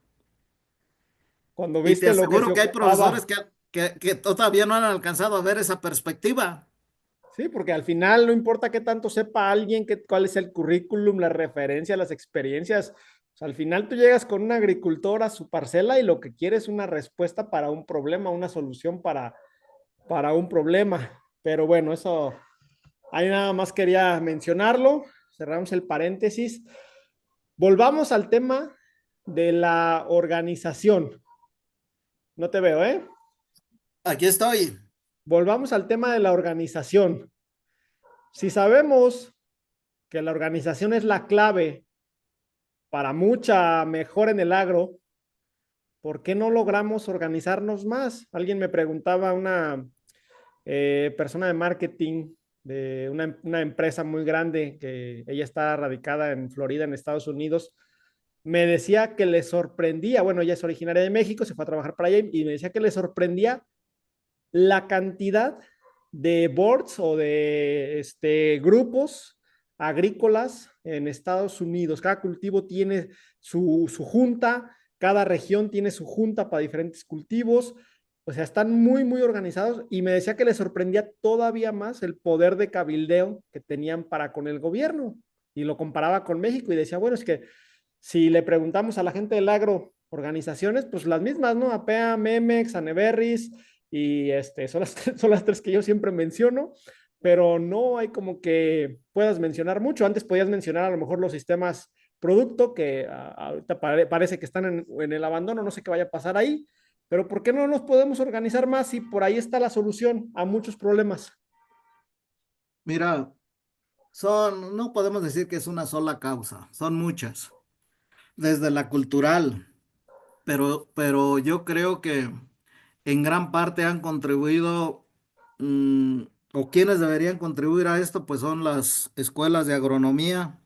Cuando Y te viste lo que se aseguro que hay profesores ocupaba. que todavía no han alcanzado a ver esa perspectiva. Sí, porque al final no importa qué tanto sepa alguien, cuál es el currículum, la referencia, las experiencias. O sea, al final tú llegas con un agricultor a su parcela y lo que quiere es una respuesta para un problema, una solución para un problema. Pero bueno, eso ahí nada más quería mencionarlo. Cerramos el paréntesis. Volvamos al tema de la organización. No te veo, ¿eh? Aquí estoy. Volvamos al tema de la organización. Si sabemos que la organización es la clave para mucha mejora en el agro, ¿por qué no logramos organizarnos más? Alguien me preguntaba, una persona de marketing de una empresa muy grande, que ella está radicada en Florida, en Estados Unidos, me decía que le sorprendía, bueno, ella es originaria de México, se fue a trabajar para allá y me decía que le sorprendía la cantidad de boards o de grupos agrícolas en Estados Unidos. Cada cultivo tiene su junta, cada región tiene su junta para diferentes cultivos. O sea, están muy, muy organizados y me decía que le sorprendía todavía más el poder de cabildeo que tenían para con el gobierno y lo comparaba con México y decía, bueno, es que si le preguntamos a la gente del agro, organizaciones, pues las mismas, ¿no? APEA, Memex, Aneberris, y son son las tres que yo siempre menciono, pero no hay como que puedas mencionar mucho. Antes podías mencionar a lo mejor los sistemas producto, que ahorita parece que están en el abandono, no sé qué vaya a pasar ahí, pero ¿por qué no nos podemos organizar más si por ahí está la solución a muchos problemas? Mira, no podemos decir que es una sola causa, son muchas, desde la cultural, pero yo creo que en gran parte han contribuido, mm, o quienes deberían contribuir a esto, pues son las escuelas de agronomía.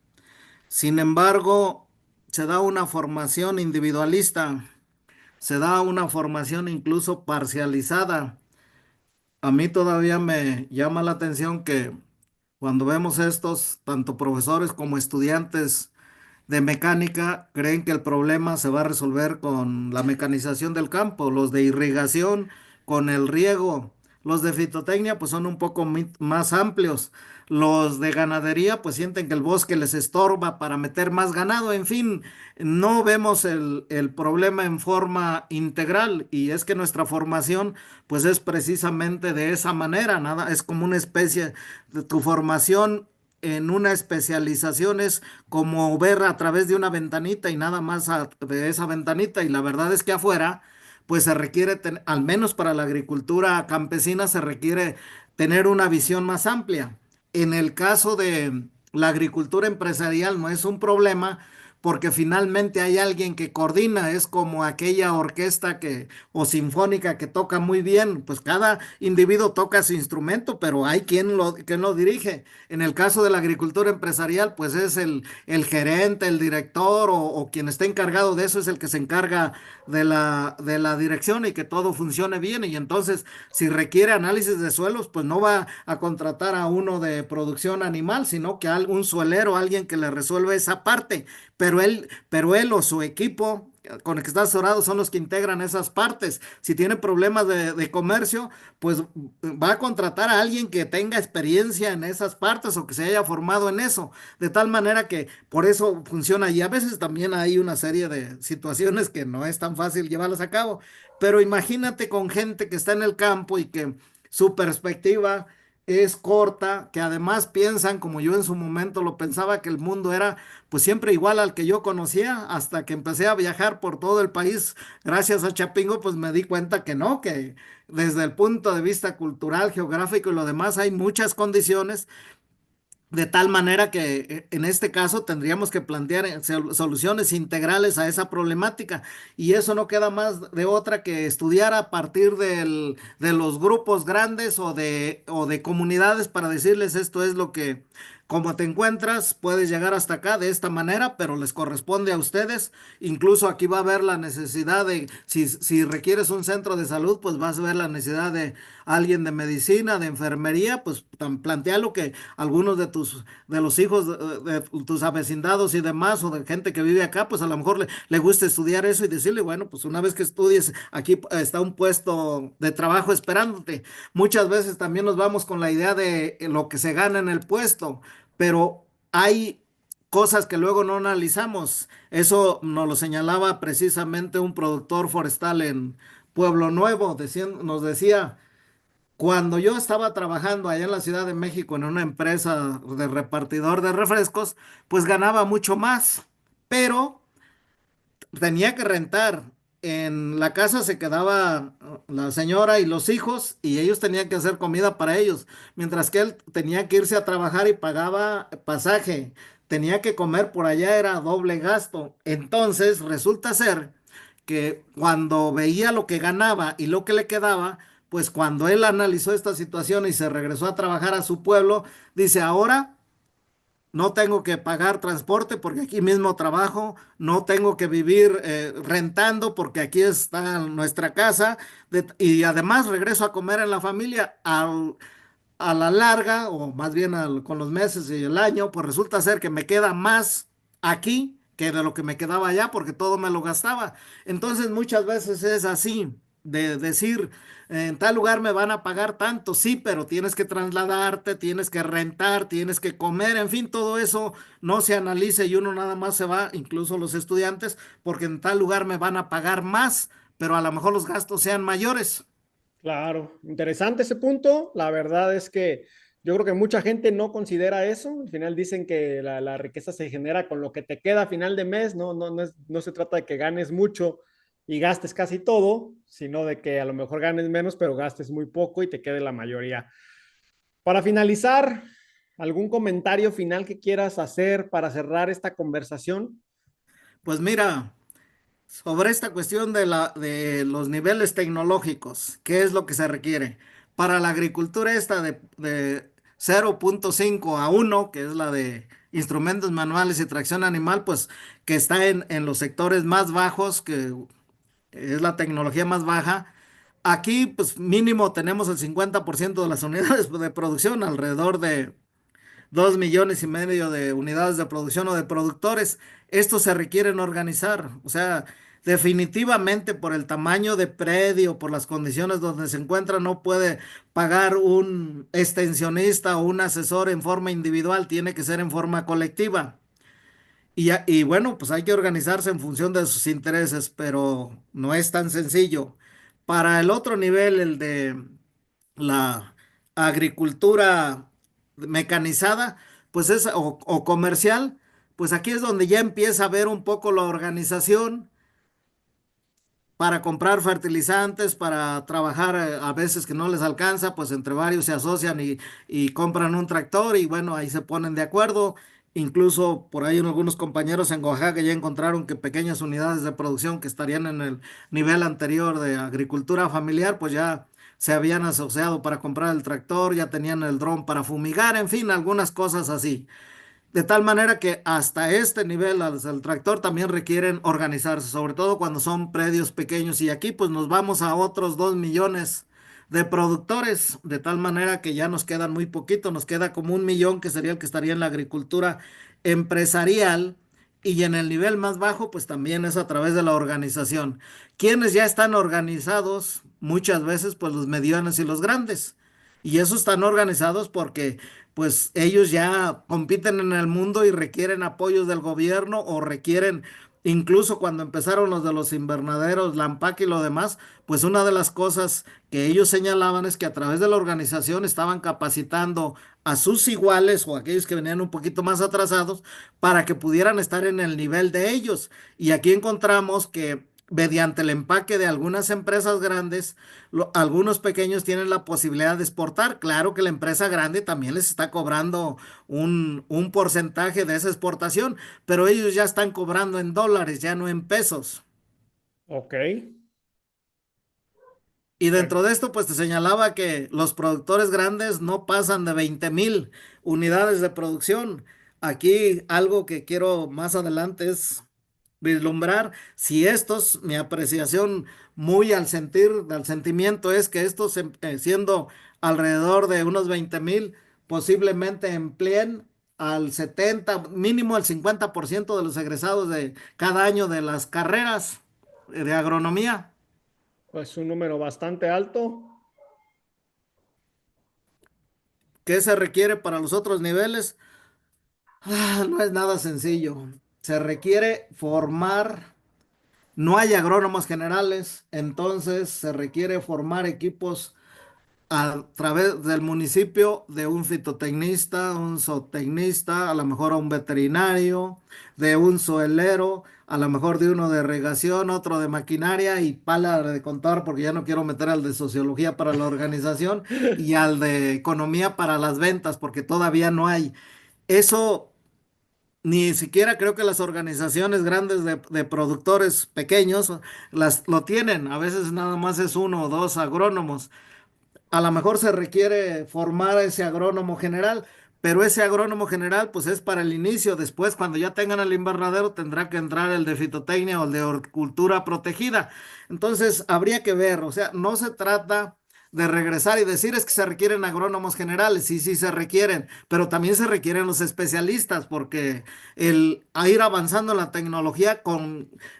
Sin embargo, se da una formación individualista, se da una formación incluso parcializada. A mí todavía me llama la atención que cuando vemos estos, tanto profesores como estudiantes de mecánica, creen que el problema se va a resolver con la mecanización del campo, los de irrigación con el riego, los de fitotecnia pues son un poco más amplios, los de ganadería pues sienten que el bosque les estorba para meter más ganado, en fin, no vemos el problema en forma integral y es que nuestra formación pues es precisamente de esa manera, nada, es como una especie de tu formación en una especialización es como ver a través de una ventanita y nada más de esa ventanita. Y la verdad es que afuera, pues se requiere, al menos para la agricultura campesina, se requiere tener una visión más amplia. En el caso de la agricultura empresarial no es un problema porque finalmente hay alguien que coordina, es como aquella orquesta o sinfónica que toca muy bien, pues cada individuo toca su instrumento, pero hay quien lo dirige. En el caso de la agricultura empresarial, pues es el gerente, el director o quien esté encargado de eso es el que se encarga de la dirección y que todo funcione bien. Y entonces, si requiere análisis de suelos, pues no va a contratar a uno de producción animal, sino que a un suelero, alguien que le resuelve esa parte. Pero él o su equipo con el que está asesorado son los que integran esas partes. Si tiene problemas de comercio, pues va a contratar a alguien que tenga experiencia en esas partes o que se haya formado en eso, de tal manera que por eso funciona. Y a veces también hay una serie de situaciones que no es tan fácil llevarlas a cabo, pero imagínate con gente que está en el campo y que su perspectiva es corta, que además piensan, como yo en su momento lo pensaba, que el mundo era pues siempre igual al que yo conocía, hasta que empecé a viajar por todo el país, gracias a Chapingo, pues me di cuenta que no, que desde el punto de vista cultural, geográfico y lo demás hay muchas condiciones de tal manera que en este caso tendríamos que plantear soluciones integrales a esa problemática y eso no queda más de otra que estudiar a partir de los grupos grandes o de comunidades para decirles esto es lo que, como te encuentras, puedes llegar hasta acá de esta manera, pero les corresponde a ustedes. Incluso aquí va a haber la necesidad si requieres un centro de salud, pues vas a ver la necesidad de alguien de medicina, de enfermería, pues plantea lo que algunos de los hijos de tus avecindados y demás, o de gente que vive acá, pues a lo mejor le gusta estudiar eso y decirle, bueno, pues una vez que estudies, aquí está un puesto de trabajo esperándote. Muchas veces también nos vamos con la idea de lo que se gana en el puesto, pero hay cosas que luego no analizamos. Eso nos lo señalaba precisamente un productor forestal en Pueblo Nuevo, nos decía, cuando yo estaba trabajando allá en la Ciudad de México en una empresa de repartidor de refrescos, pues ganaba mucho más, pero tenía que rentar. En la casa se quedaba la señora y los hijos y ellos tenían que hacer comida para ellos, mientras que él tenía que irse a trabajar y pagaba pasaje. Tenía que comer por allá, era doble gasto. Entonces resulta ser que cuando veía lo que ganaba y lo que le quedaba, pues cuando él analizó esta situación y se regresó a trabajar a su pueblo, dice, ahora no tengo que pagar transporte porque aquí mismo trabajo, no tengo que vivir rentando porque aquí está nuestra casa y además regreso a comer en la familia a la larga o más bien con los meses y el año, pues resulta ser que me queda más aquí que de lo que me quedaba allá porque todo me lo gastaba. Entonces muchas veces es así, de decir, en tal lugar me van a pagar tanto, sí, pero tienes que trasladarte, tienes que rentar, tienes que comer, en fin, todo eso no se analiza y uno nada más se va, incluso los estudiantes, porque en tal lugar me van a pagar más, pero a lo mejor los gastos sean mayores. Claro, interesante ese punto. La verdad es que yo creo que mucha gente no considera eso. Al final dicen que la riqueza se genera con lo que te queda a final de mes. No se trata de que ganes mucho y gastes casi todo, sino de que a lo mejor ganes menos, pero gastes muy poco y te quede la mayoría. Para finalizar, ¿algún comentario final que quieras hacer para cerrar esta conversación? Pues mira, sobre esta cuestión de los niveles tecnológicos, ¿qué es lo que se requiere? Para la agricultura esta de 0,5 a 1, que es la de instrumentos manuales y tracción animal, pues que está en los sectores más bajos, que es la tecnología más baja. Aquí, pues mínimo tenemos el 50% de las unidades de producción, alrededor de 2,5 millones de unidades de producción o de productores. Estos se requieren organizar, o sea, definitivamente por el tamaño de predio, por las condiciones donde se encuentra, no puede pagar un extensionista o un asesor en forma individual, tiene que ser en forma colectiva. Y bueno, pues hay que organizarse en función de sus intereses, pero no es tan sencillo. Para el otro nivel, el de la agricultura mecanizada, pues o comercial, pues aquí es donde ya empieza a ver un poco la organización para comprar fertilizantes, para trabajar a veces que no les alcanza, pues entre varios se asocian y compran un tractor y bueno, ahí se ponen de acuerdo. Incluso por ahí algunos compañeros en Oaxaca ya encontraron que pequeñas unidades de producción que estarían en el nivel anterior de agricultura familiar, pues ya se habían asociado para comprar el tractor, ya tenían el dron para fumigar, en fin, algunas cosas así. De tal manera que hasta este nivel, hasta el tractor, también requieren organizarse, sobre todo cuando son predios pequeños. Y aquí pues nos vamos a otros 2 millones de productores, de tal manera que ya nos quedan muy poquito, nos queda como 1 millón que sería el que estaría en la agricultura empresarial. Y en el nivel más bajo, pues también es a través de la organización. Quienes ya están organizados, muchas veces, pues los medianos y los grandes. Y esos están organizados porque pues ellos ya compiten en el mundo y requieren apoyos del gobierno o requieren, incluso cuando empezaron los de los invernaderos, la ANPAC y lo demás, pues una de las cosas que ellos señalaban es que a través de la organización estaban capacitando a sus iguales o aquellos que venían un poquito más atrasados para que pudieran estar en el nivel de ellos. Y aquí encontramos que mediante el empaque de algunas empresas grandes, algunos pequeños tienen la posibilidad de exportar. Claro que la empresa grande también les está cobrando un porcentaje de esa exportación, pero ellos ya están cobrando en dólares, ya no en pesos. Ok. Y dentro de esto, pues te señalaba que los productores grandes no pasan de 20,000 unidades de producción. Aquí algo que quiero más adelante es vislumbrar si estos, mi apreciación muy al sentir, al sentimiento es que estos, siendo alrededor de unos 20,000, posiblemente empleen al 70, mínimo al 50% de los egresados de cada año de las carreras de agronomía. Pues un número bastante alto. ¿Qué se requiere para los otros niveles? No es nada sencillo. Se requiere formar, no hay agrónomos generales, entonces se requiere formar equipos a través del municipio de un fitotecnista, un zootecnista, a lo mejor a un veterinario, de un suelero, a lo mejor de uno de regación, otro de maquinaria y pala de contar, porque ya no quiero meter al de sociología para la organización y al de economía para las ventas, porque todavía no hay. Eso ni siquiera creo que las organizaciones grandes de productores pequeños lo tienen. A veces nada más es uno o dos agrónomos. A lo mejor se requiere formar a ese agrónomo general, pero ese agrónomo general pues es para el inicio. Después, cuando ya tengan el invernadero, tendrá que entrar el de fitotecnia o el de horticultura protegida. Entonces, habría que ver, o sea, no se trata de regresar y decir es que se requieren agrónomos generales, sí, sí se requieren, pero también se requieren los especialistas porque el a ir avanzando en la tecnología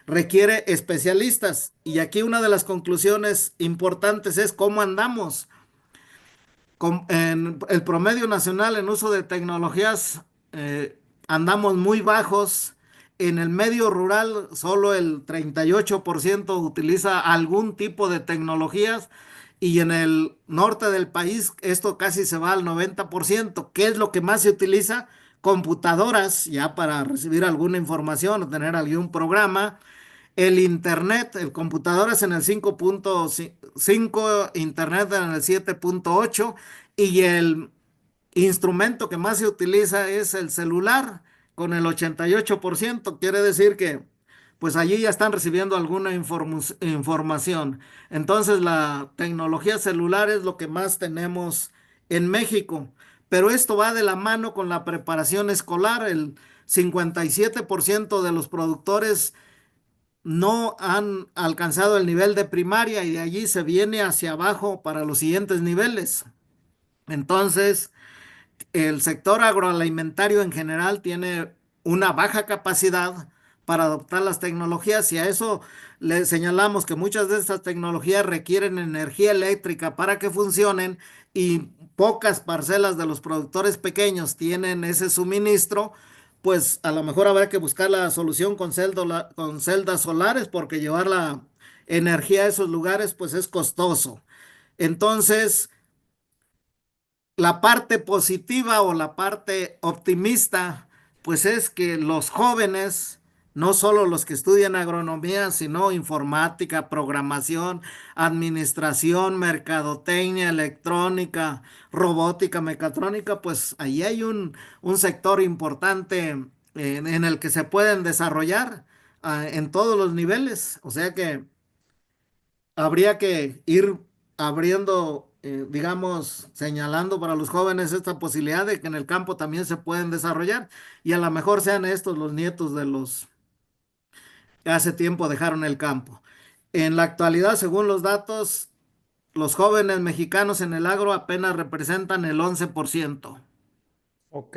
requiere especialistas. Y aquí una de las conclusiones importantes es cómo andamos en el promedio nacional en uso de tecnologías, andamos muy bajos. En el medio rural, solo el 38% utiliza algún tipo de tecnologías y en el norte del país esto casi se va al 90%. ¿Qué es lo que más se utiliza? Computadoras, ya para recibir alguna información o tener algún programa. El internet, el computador es en el 5.5, internet en el 7.8 y el instrumento que más se utiliza es el celular con el 88%. Quiere decir que pues allí ya están recibiendo alguna información. Entonces la tecnología celular es lo que más tenemos en México. Pero esto va de la mano con la preparación escolar. El 57% de los productores no han alcanzado el nivel de primaria y de allí se viene hacia abajo para los siguientes niveles. Entonces, el sector agroalimentario en general tiene una baja capacidad para adoptar las tecnologías y a eso le señalamos que muchas de estas tecnologías requieren energía eléctrica para que funcionen y pocas parcelas de los productores pequeños tienen ese suministro, pues a lo mejor habrá que buscar la solución con celdas solares porque llevar la energía a esos lugares pues es costoso. Entonces, la parte positiva o la parte optimista, pues es que los jóvenes no solo los que estudian agronomía, sino informática, programación, administración, mercadotecnia, electrónica, robótica, mecatrónica, pues ahí hay un sector importante en el que se pueden desarrollar en todos los niveles. O sea que habría que ir abriendo, digamos, señalando para los jóvenes esta posibilidad de que en el campo también se pueden desarrollar y a lo mejor sean estos los nietos de los que hace tiempo dejaron el campo. En la actualidad, según los datos, los jóvenes mexicanos en el agro apenas representan el 11%. Ok.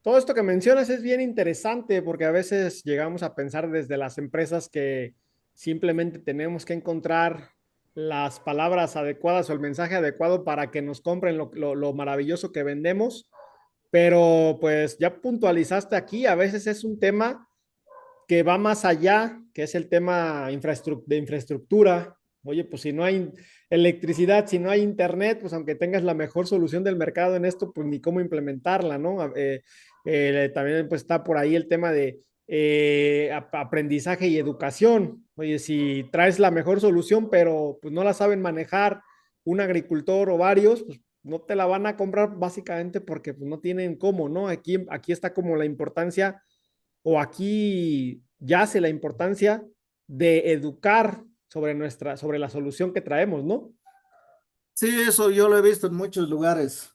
Todo esto que mencionas es bien interesante porque a veces llegamos a pensar desde las empresas que simplemente tenemos que encontrar las palabras adecuadas o el mensaje adecuado para que nos compren lo maravilloso que vendemos, pero pues ya puntualizaste aquí, a veces es un tema que va más allá, que es el tema de infraestructura. Oye, pues si no hay electricidad, si no hay internet, pues aunque tengas la mejor solución del mercado en esto, pues ni cómo implementarla, ¿no? También pues está por ahí el tema de aprendizaje y educación. Oye, si traes la mejor solución, pero pues no la saben manejar un agricultor o varios, pues no te la van a comprar básicamente porque pues, no tienen cómo, ¿no? Aquí está como la importancia o aquí yace la importancia de educar sobre la solución que traemos, ¿no? Sí, eso yo lo he visto en muchos lugares.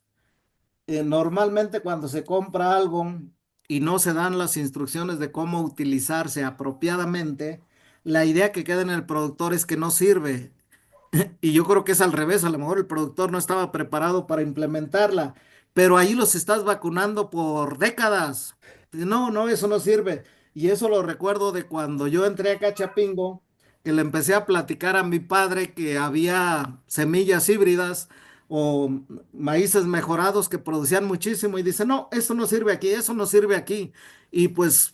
Normalmente cuando se compra algo y no se dan las instrucciones de cómo utilizarse apropiadamente, la idea que queda en el productor es que no sirve. Y yo creo que es al revés, a lo mejor el productor no estaba preparado para implementarla, pero ahí los estás vacunando por décadas. No, no, eso no sirve. Y eso lo recuerdo de cuando yo entré a Cachapingo, que le empecé a platicar a mi padre que había semillas híbridas o maíces mejorados que producían muchísimo y dice, no, eso no sirve aquí, eso no sirve aquí. Y pues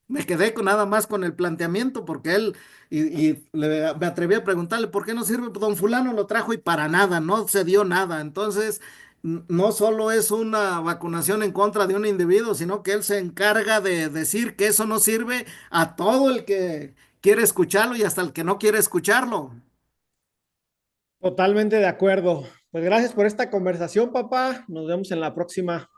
me quedé con nada más con el planteamiento porque él me atreví a preguntarle, ¿por qué no sirve? Pues don fulano lo trajo y para nada, no se dio nada. Entonces, no solo es una vacunación en contra de un individuo, sino que él se encarga de decir que eso no sirve a todo el que quiere escucharlo y hasta el que no quiere escucharlo. Totalmente de acuerdo. Pues gracias por esta conversación, papá. Nos vemos en la próxima.